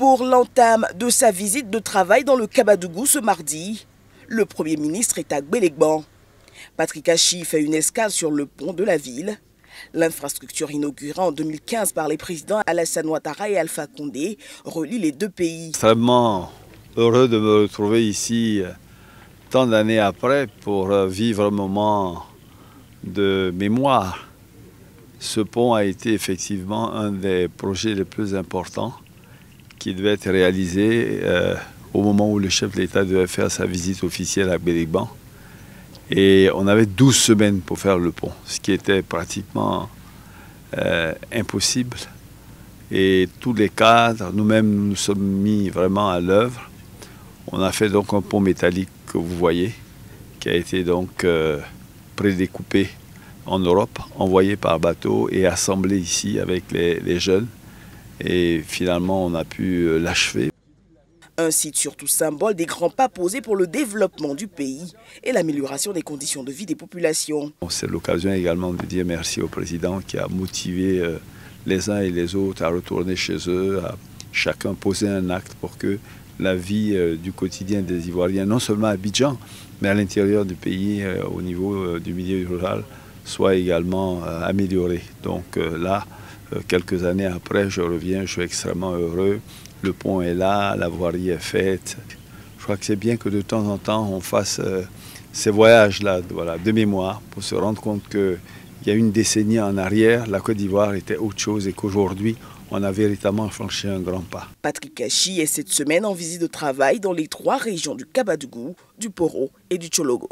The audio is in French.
Pour l'entame de sa visite de travail dans le Kabadougou ce mardi, le Premier ministre est à Gbélégbang. Patrick Achi fait une escale sur le pont de la ville. L'infrastructure inaugurée en 2015 par les présidents Alassane Ouattara et Alpha Condé relie les deux pays. Extrêmement heureux de me retrouver ici tant d'années après pour vivre un moment de mémoire. Ce pont a été effectivement un des projets les plus importants qui devait être réalisé au moment où le chef de l'État devait faire sa visite officielle à Gbélégbang. Et on avait 12 semaines pour faire le pont, ce qui était pratiquement impossible. Et tous les cadres, nous-mêmes, nous sommes mis vraiment à l'œuvre. On a fait donc un pont métallique que vous voyez, qui a été donc prédécoupé en Europe, envoyé par bateau et assemblé ici avec les jeunes. Et finalement, on a pu l'achever. Un site surtout symbole des grands pas posés pour le développement du pays et l'amélioration des conditions de vie des populations. C'est l'occasion également de dire merci au président qui a motivé les uns et les autres à retourner chez eux, à chacun poser un acte pour que la vie du quotidien des Ivoiriens, non seulement à Abidjan, mais à l'intérieur du pays, au niveau du milieu rural, soit également améliorée. Donc là, quelques années après, je reviens, je suis extrêmement heureux. Le pont est là, la voirie est faite. Je crois que c'est bien que de temps en temps, on fasse ces voyages-là de mémoire pour se rendre compte qu'il y a une décennie en arrière, la Côte d'Ivoire était autre chose et qu'aujourd'hui, on a véritablement franchi un grand pas. Patrick Achi est cette semaine en visite de travail dans les 3 régions du Kabadougou, du Poro et du Tchologo.